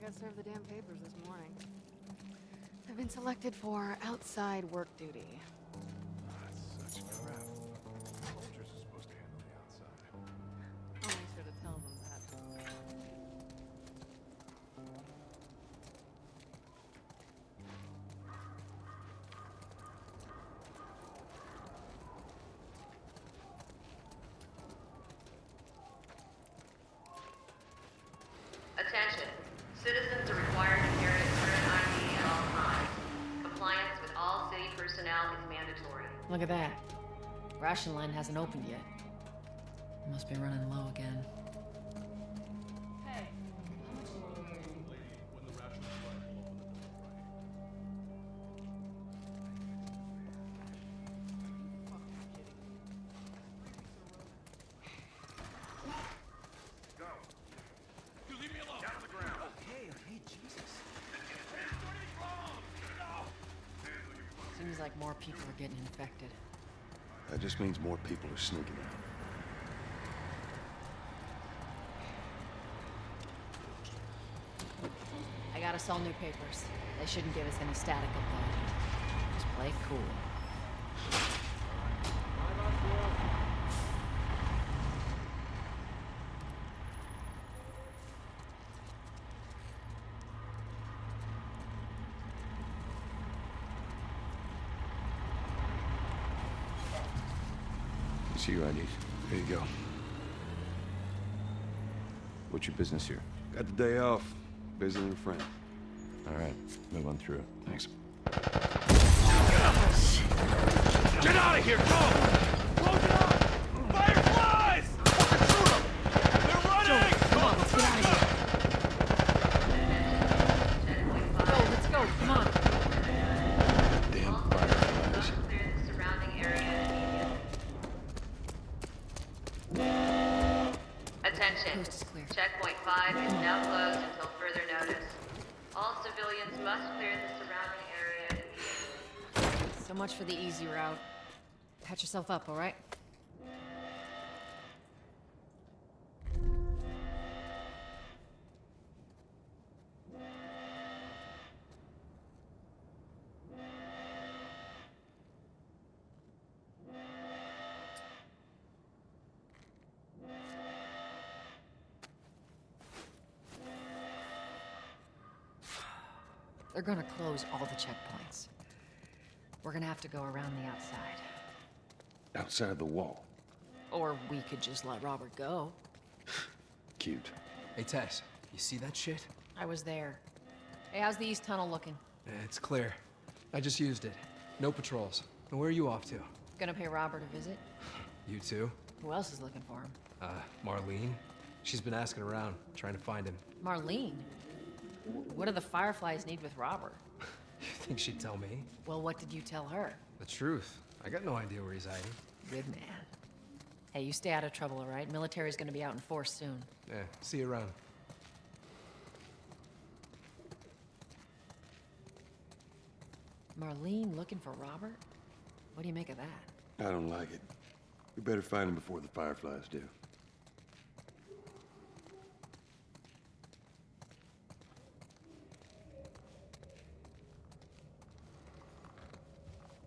got served the damn papers this morning. I've been selected for outside work duty. That's such crap. Soldiers are supposed to handle the outside. I'll make sure to tell them that. Attention. Citizens are required to carry a current ID at all times. Compliance with all city personnel is mandatory. Look at that. Ration line hasn't opened yet. Must be running low again. Hey. Go. You leave me alone. Down on the ground. Hey, Jesus. Seems like more people are getting infected. That just means more people are sneaking out. I got us all new papers. They shouldn't give us any static upload. Just play it cool. See your IDs. Here you go. What's your business here? Got the day off. Visiting a friend. All right, move on through it. Thanks. Get out of here! Go! Close it up! Fireflies! Fucking shoot them! They're running! Come on, let's get out of here. Go, let's go, come on. Damn fireflies. Clear the surrounding area immediately. Attention. Coast is clear. Checkpoint 5 is now closed until further notice. All civilians must clear the surrounding area immediately. So much for the easy route. Patch yourself up, all right? They're gonna close all the checkpoints. We're gonna have to go around the outside. Outside the wall. Or we could just let Robert go. Cute. Hey, Tess, you see that shit? I was there. Hey, how's the east tunnel looking? It's clear. I just used it. No patrols. And where are you off to? Gonna pay Robert a visit? You too? Who else is looking for him? Marlene. She's been asking around, trying to find him. Marlene? What do the Fireflies need with Robert? You think she'd tell me? Well, what did you tell her? The truth. I got no idea where he's hiding. Good man. Hey, you stay out of trouble, all right? Military's gonna be out in force soon. Yeah, see you around. Marlene looking for Robert? What do you make of that? I don't like it. We better find him before the Fireflies do.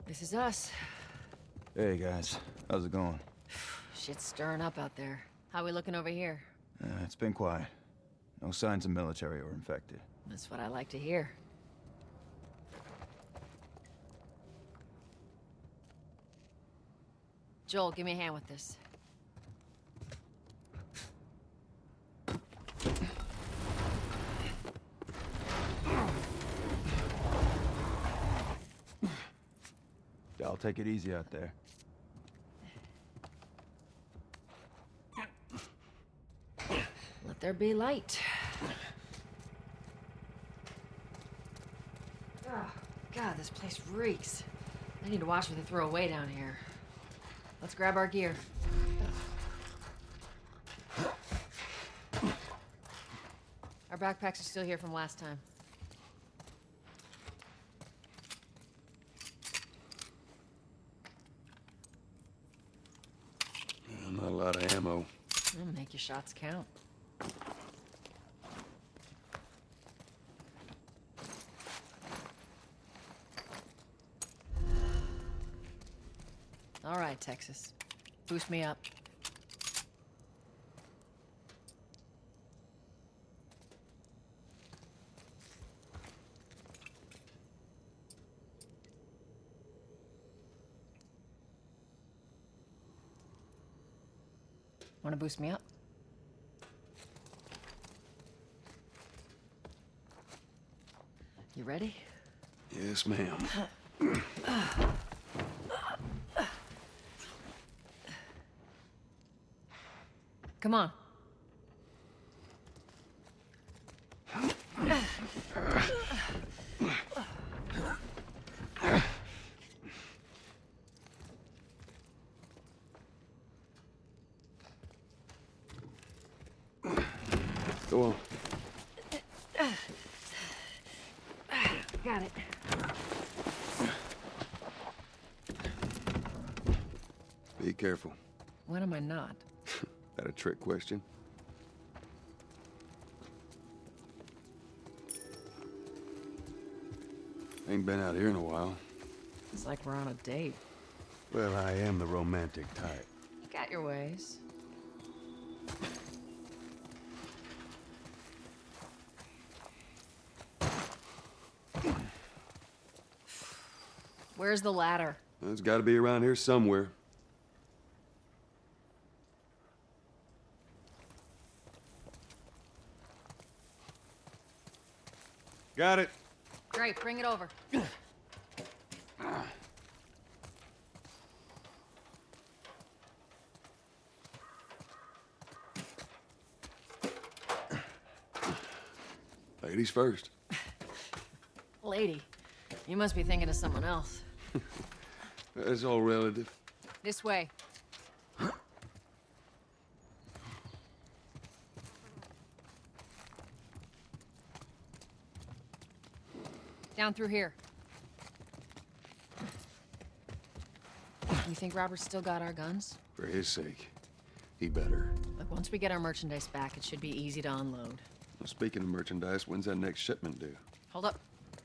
This is us. Hey guys, how's it going? Shit's stirring up out there. How we looking over here? It's been quiet. No signs of military or infected. That's what I like to hear. Joel, give me a hand with this. Y'all take it easy out there. Let there be light. Oh, God, this place reeks. I need to watch what they throw away down here. Let's grab our gear. Our backpacks are still here from last time. Not a lot of ammo. Make your shots count. All right, Texas. Boost me up. Want to boost me up? You ready? Yes, ma'am. Come on. Go on. Got it. Be careful. When am I not? That a trick question? Ain't been out here in a while. It's like we're on a date. Well, I am the romantic type. You got your ways. Where's the ladder? Well, it's got to be around here somewhere. Got it. Great, bring it over. Ladies first. Lady, you must be thinking of someone else. That's all relative. This way. Down through here. You think Robert's still got our guns? For his sake, he better. Look, once we get our merchandise back, it should be easy to unload. Well, speaking of merchandise, when's that next shipment due? Hold up.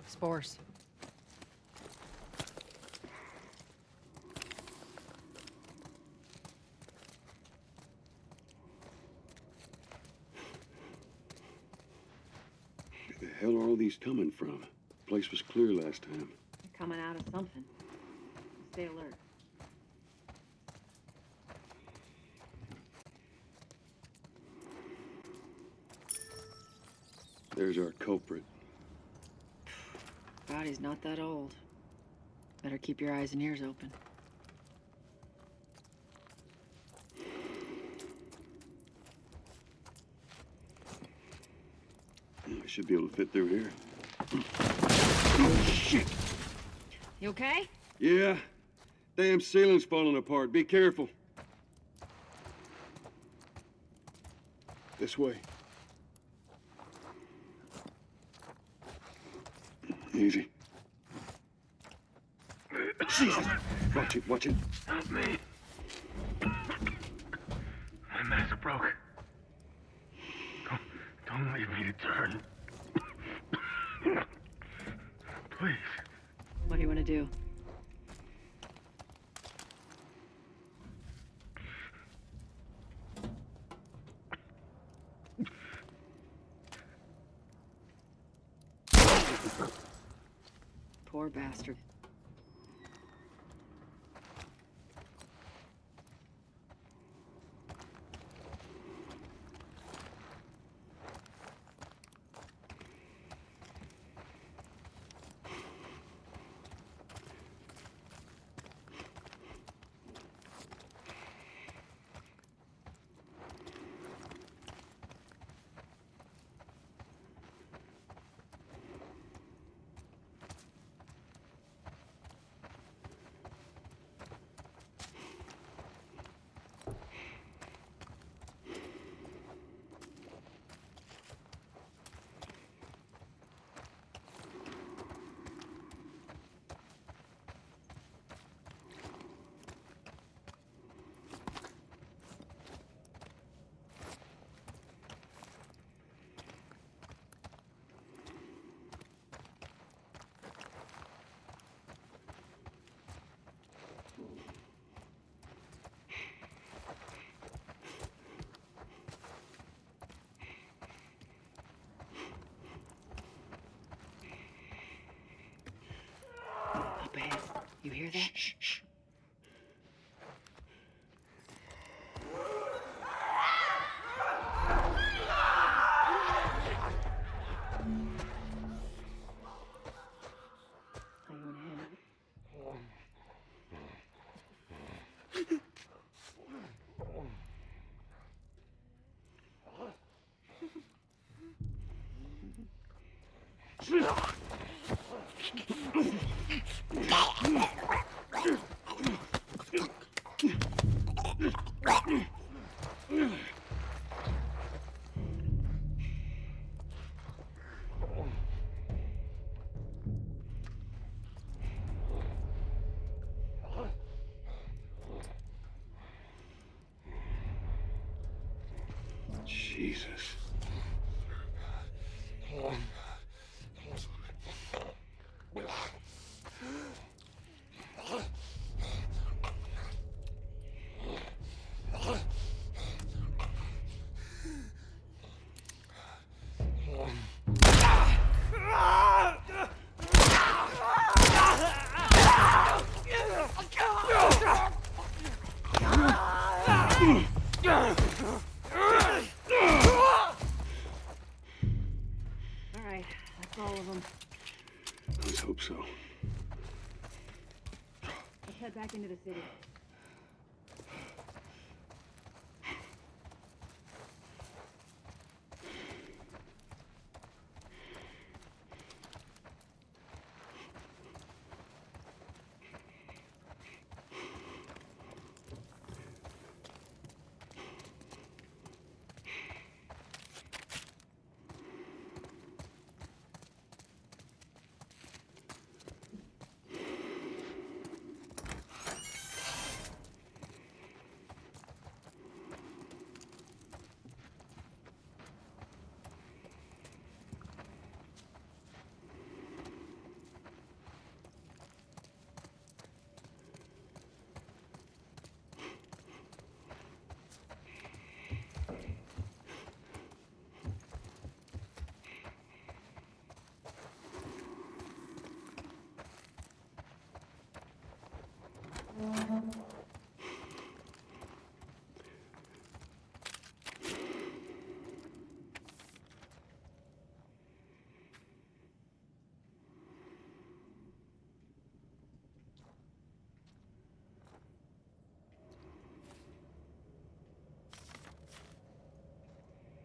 Spores. Where the hell are all these coming from? The place was clear last time. You're coming out of something. Stay alert. There's our culprit. Body's not that old. Better keep your eyes and ears open. I should be able to fit through here. Oh, shit! You okay? Yeah. Damn ceiling's falling apart. Be careful. This way. Easy. Jesus! Watch it, watch it. Help me. My mask broke. Don't leave me to turn. Please. What do you want to do? Poor bastard. that? Jesus. All right, that's all of them. Let's hope so. Let's head back into the city.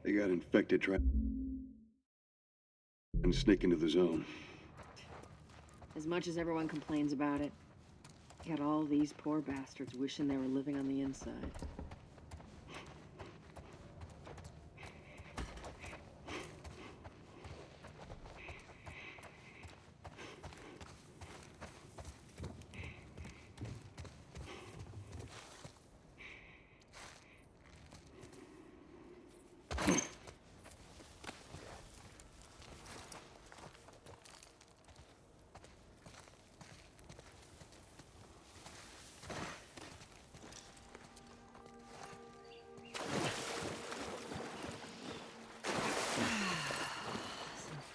They got infected trying to sneak into the zone. As much as everyone complains about it, got all these poor bastards wishing they were living on the inside.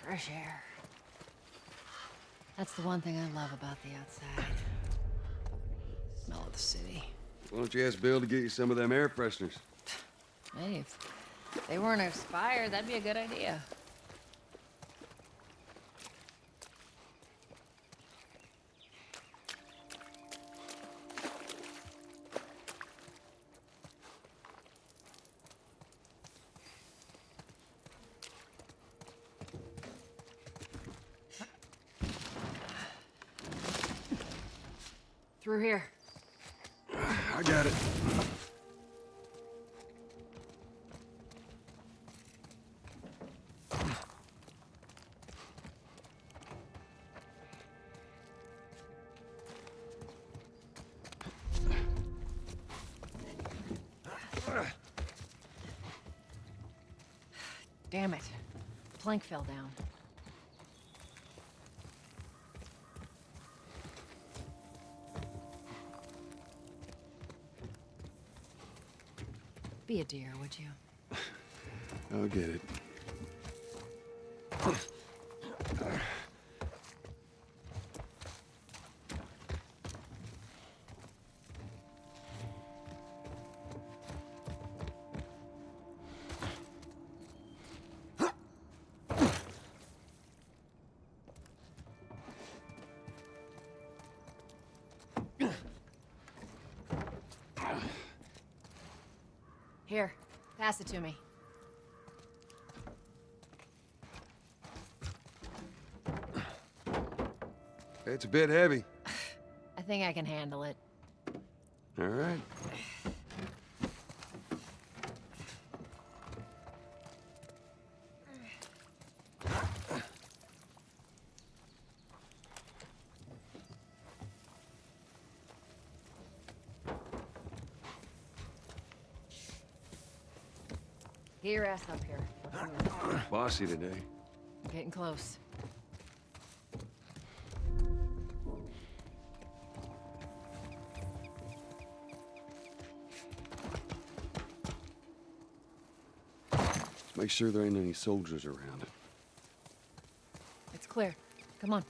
Fresh air. That's the one thing I love about the outside. Smell of the city. Why don't you ask Bill to get you some of them air fresheners? Hey, if they weren't expired, that'd be a good idea. Through here. I got it. Damn it. Plank fell down. Be a dear, would you? I'll get it. Here, pass it to me. It's a bit heavy. I think I can handle it. All right. Get your ass up here. Bossy today. Getting close. Make sure there ain't any soldiers around. It's clear. Come on.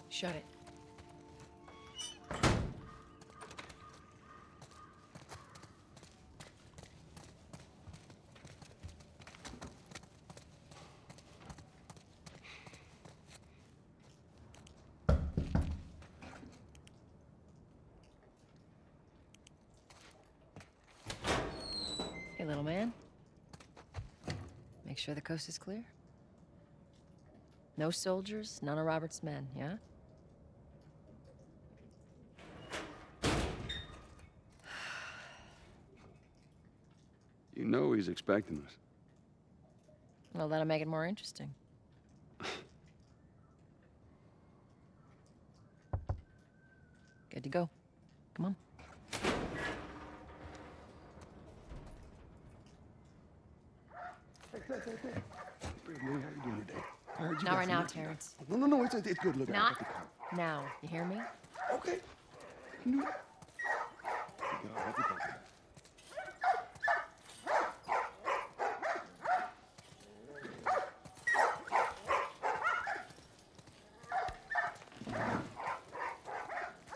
Shut it. Hey, little man. Make sure the coast is clear. No soldiers, none of Robert's men, yeah? You know he's expecting us. Well, that'll make it more interesting. Good to go. Come on. How you doing today? I heard you Not got right some now, nuts. Terrence. No, it's good. Look, I Not got the car. now. You hear me? Okay. I can do that. I got the car.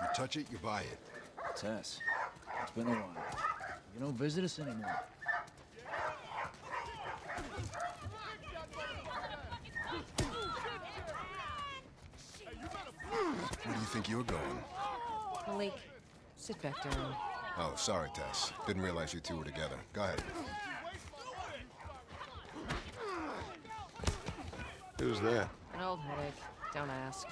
You touch it, you buy it. Tess, it's been a while. You don't visit us anymore. Where do you think you're going? Malik, sit back down. Oh, sorry, Tess. Didn't realize you two were together. Go ahead. Who's that? An old headache. Don't ask.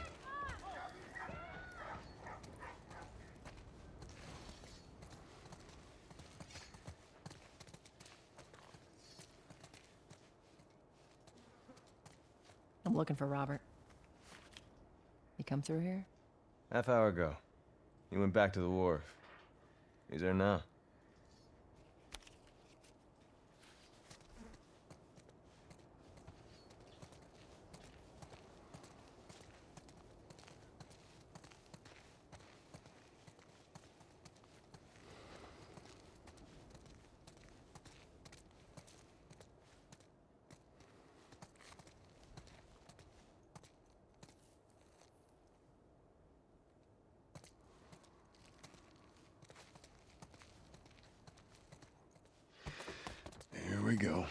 I'm looking for Robert. You come through here? Half hour ago. He went back to the wharf. He's there now. Here we go.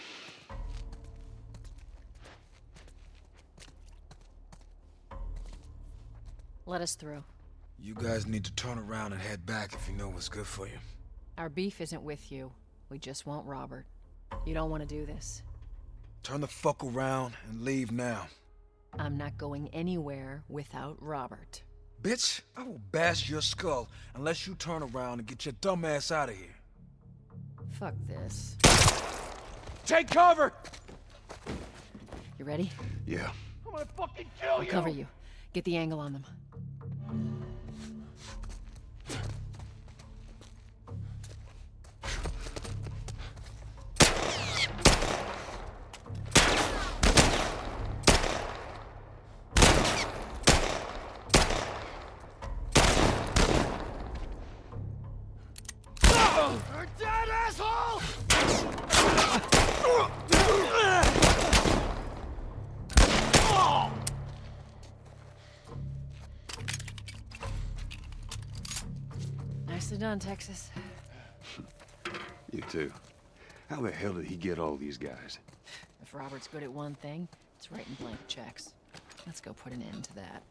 Let us through. You guys need to turn around and head back if you know what's good for you. Our beef isn't with you. We just want Robert. You don't want to do this. Turn the fuck around and leave now. I'm not going anywhere without Robert. Bitch, I will bash your skull unless you turn around and get your dumb ass out of here. Fuck this. Take cover! You ready? Yeah. I'm gonna fucking kill I'll cover you. Get the angle on them. You're dead, asshole! Nicely done, Texas. You too. How the hell did he get all these guys? If Robert's good at one thing, it's writing blank checks. Let's go put an end to that.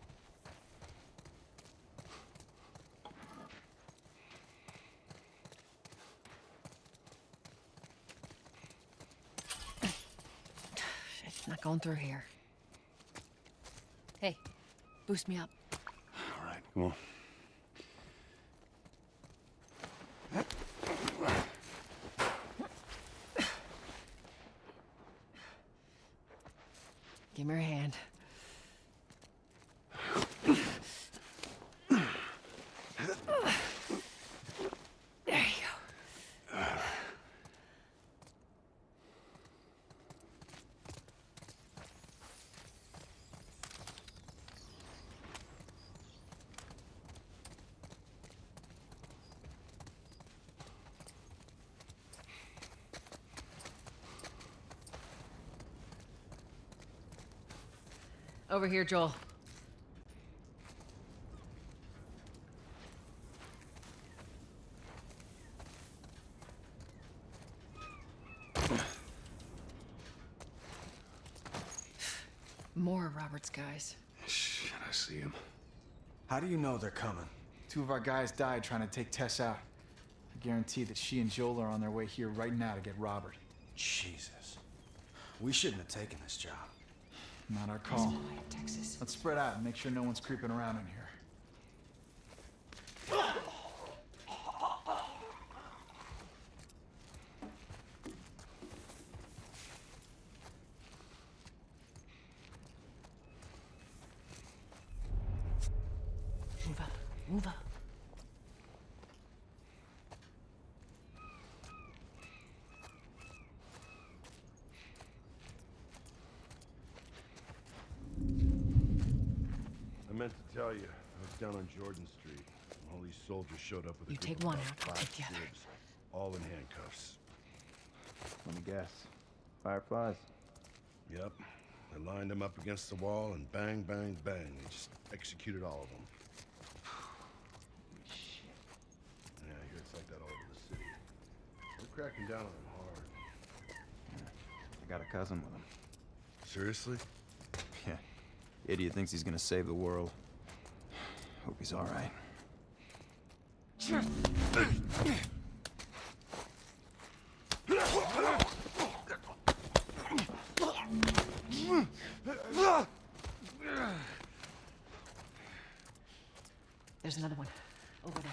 Shit, not going through here. Hey, boost me up. All right, come on. Give me your hand. There you go. Over here, Joel. More of Robert's guys. Shit, I see him. How do you know they're coming? 2 of our guys died trying to take Tess out. I guarantee that she and Joel are on their way here right now to get Robert. Jesus. We shouldn't have taken this job. Not our call. Texas. Let's spread out and make sure no one's creeping around in here. Move up. Move up. I meant to tell you, I was down on Jordan Street. And all these soldiers showed up with a You group take of one about out, I'll 5 take the other. kids, all in handcuffs. Let me guess. Fireflies? Yep. They lined them up against the wall and bang, bang, bang. They just executed all of them. Shit. Yeah, I hear it's like that all over the city. They're cracking down on them hard. I got a cousin with him. Seriously? Yeah. Idiot thinks he's gonna save the world. Hope he's all right. There's another one. Over there.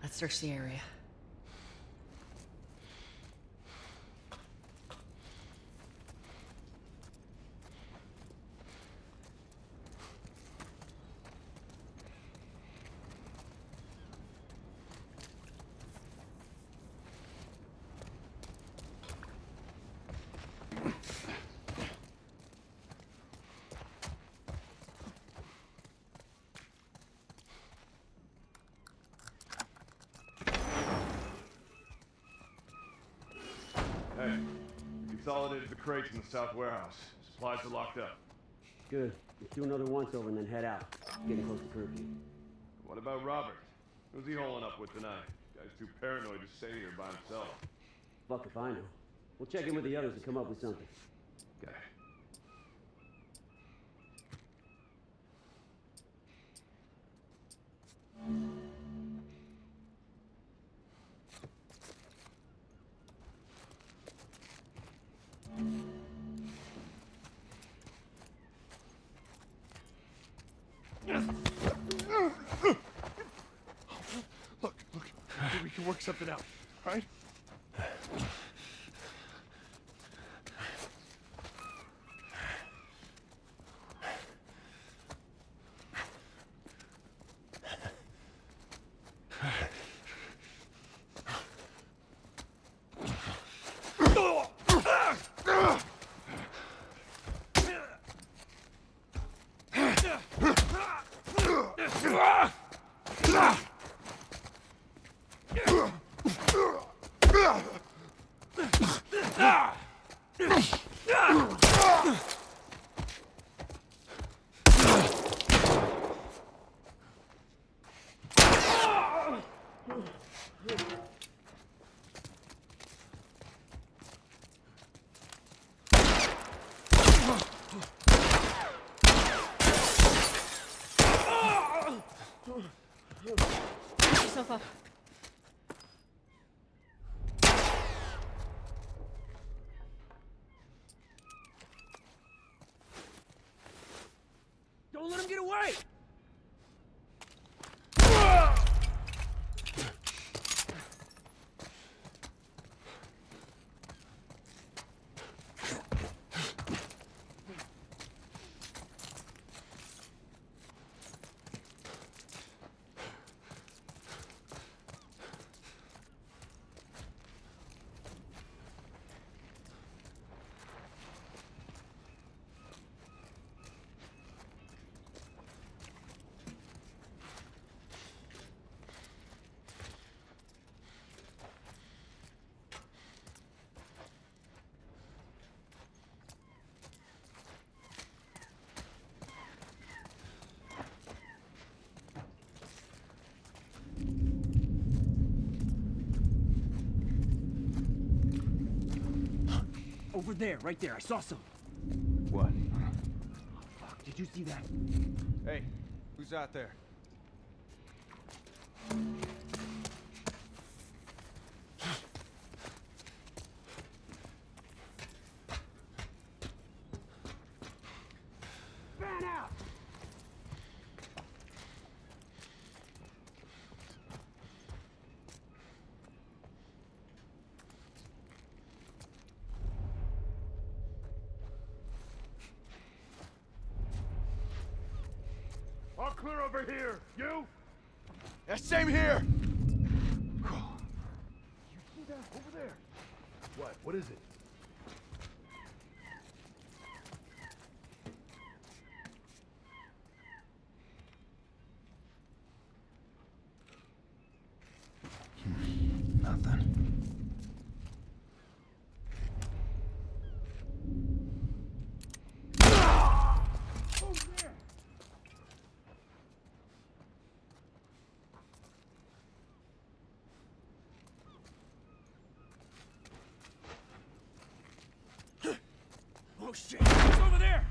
Let's search the area. Hey, we consolidated the crates in the south warehouse. Supplies are locked up. Good. Let's do another once-over and then head out. Getting close to curfew. What about Robert? Who's he holing up with tonight? Guy's too paranoid to stay here by himself. Fuck if I know. We'll check in with the others and come up with something. Okay. Look, I think we can work something out, all right? Pick yourself up. Don't let him get away! Over there, right there. I saw some. What? Oh, fuck. Did you see that? Hey, who's out there? Fan out! All clear over here. You? Yeah, same here! You see that? Over there. What? What is it? Nothing. Oh shit! It's over there!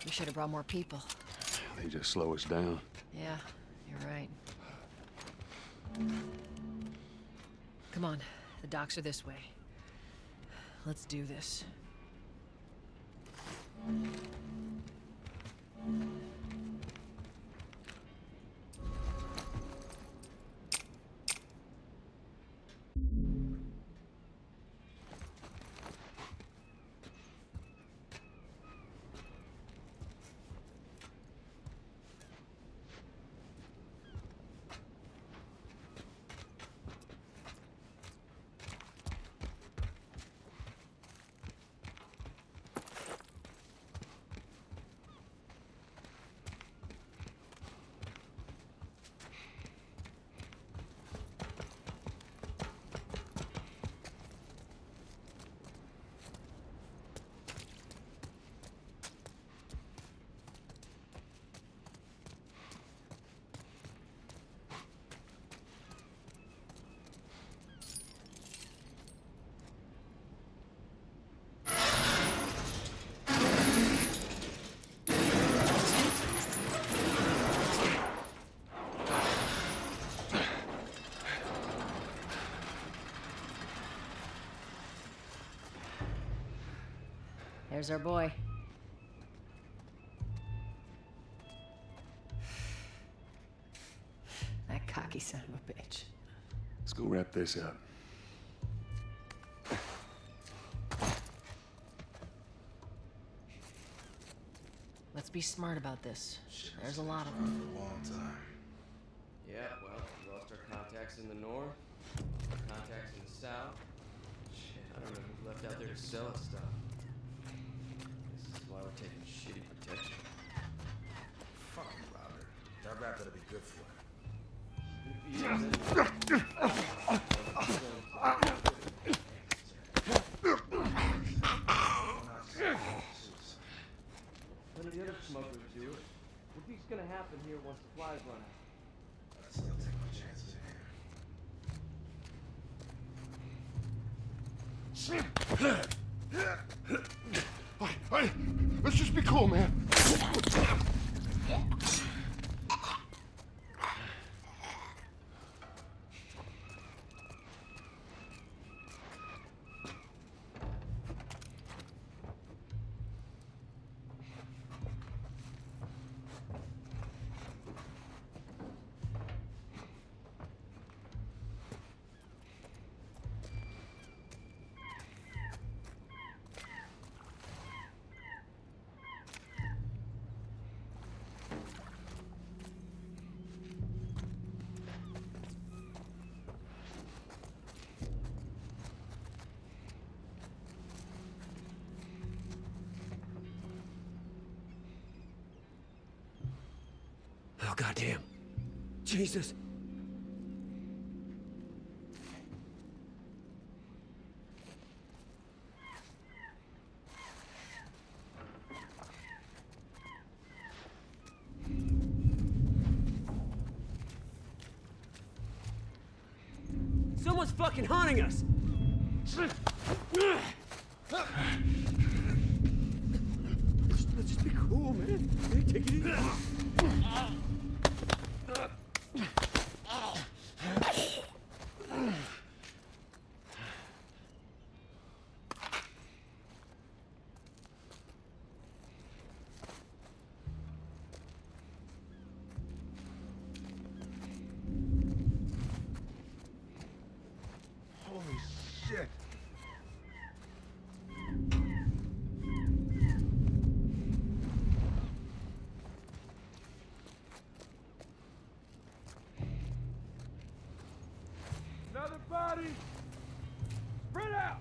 We should have brought more people. They just slow us down. Yeah, you're right. Come on, the docks are this way. Let's do this. There's our boy. That cocky son of a bitch. Let's go wrap this up. Let's be smart about this. There's a lot of them. For a long time. Yeah, well, we lost our contacts in the north, our contacts in the south. Shit, I don't know who left out there to sell us stuff. This is why we're taking shitty protection. Fuck you, Robert. That rap that'll be good for you. None of the other smugglers do it. What do you think's gonna happen here once supplies run out? I'd still take my chances here. Hey, let's just be cool, man. Oh, goddamn. Jesus. Someone's fucking haunting us! Let's just be cool, man. Hey, take it easy. Holy shit. Another body! Spread out!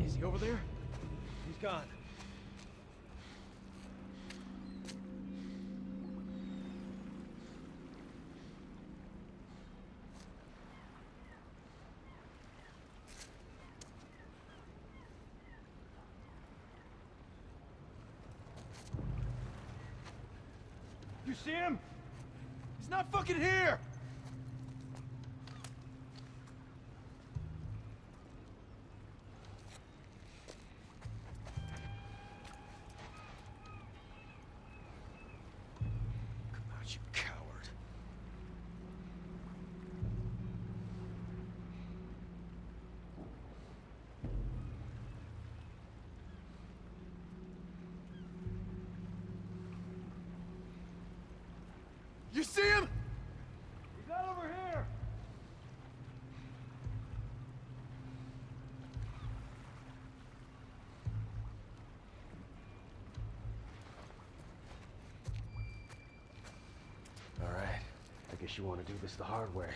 Is he over there? He's gone. You see him? He's not fucking here! Come out, you coward. You see him? He's not over here! All right. I guess you want to do this the hard way.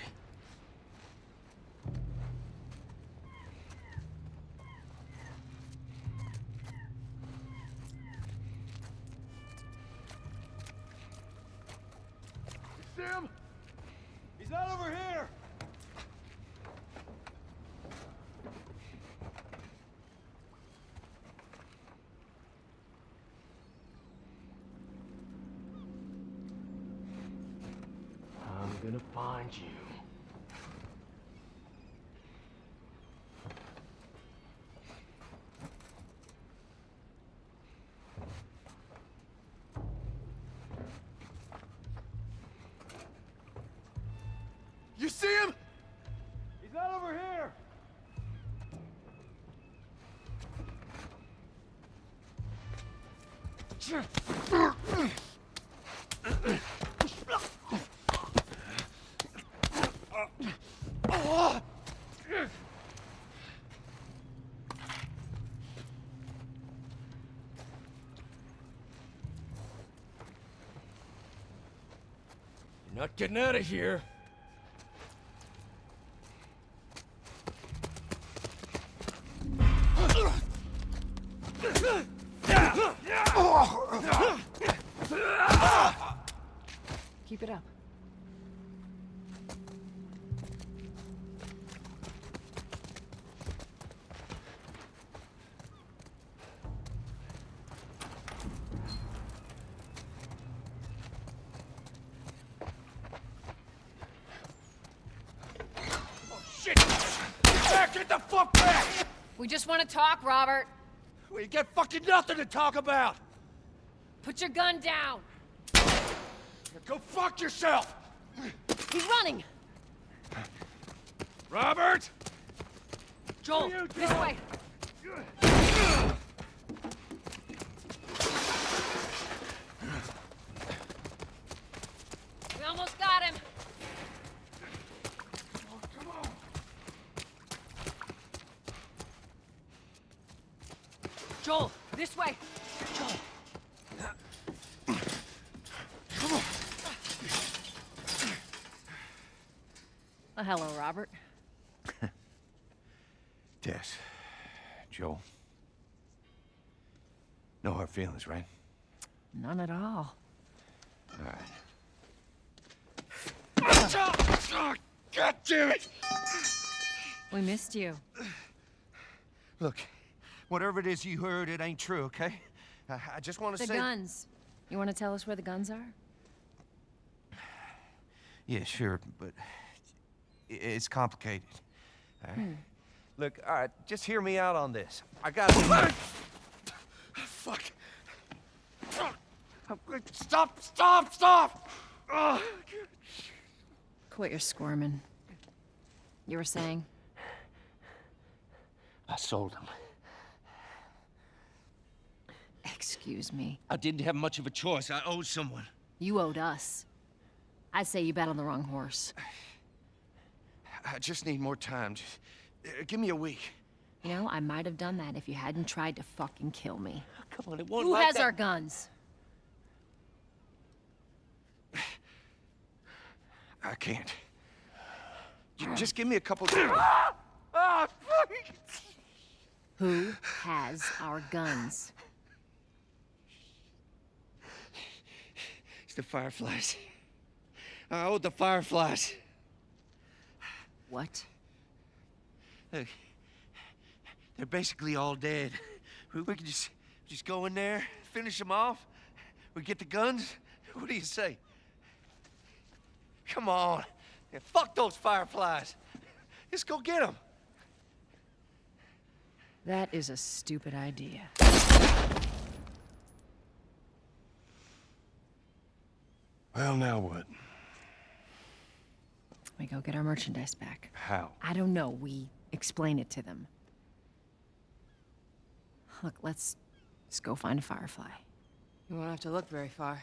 You see him? He's not over here! I'm gonna find you. see him? He's not over here! You're not getting out of here. Keep it up. Shit! Get back! Get the fuck back! We just want to talk, Robert. We got fucking nothing to talk about! Put your gun down. Go fuck yourself! He's running. Robert! Joel, this way. We almost got him. Come on! Joel, this way. Joel. Come on! Oh, hello, Robert. Tess. Joel. No hard feelings, right? None at all. All right. Oh, God damn it! We missed you. Look, whatever it is you heard, it ain't true, okay? I just want to The say... guns. You want to tell us where the guns are? Yeah, sure, but it's complicated. All right? Look, all right, just hear me out on this. I got... Fuck. Stop! Stop! Stop! Oh. Quit your squirming. You were saying? I sold them. Excuse me. I didn't have much of a choice. I owed someone. You owed us. I'd say you bet on the wrong horse. I just need more time. Just, give me a week. You know, I might have done that if you hadn't tried to fucking kill me. Come on, it won't Who like has that. our guns? I can't. Just give me a couple... Who has our guns? It's the Fireflies. I owed the Fireflies. What? Look, they're basically all dead. We could just go in there, finish them off. We get the guns. What do you say? Come on. Yeah, fuck those Fireflies. Just go get them. That is a stupid idea. Well, now what? We go get our merchandise back. How? I don't know. We explain it to them. Look, let's go find a Firefly. You won't have to look very far.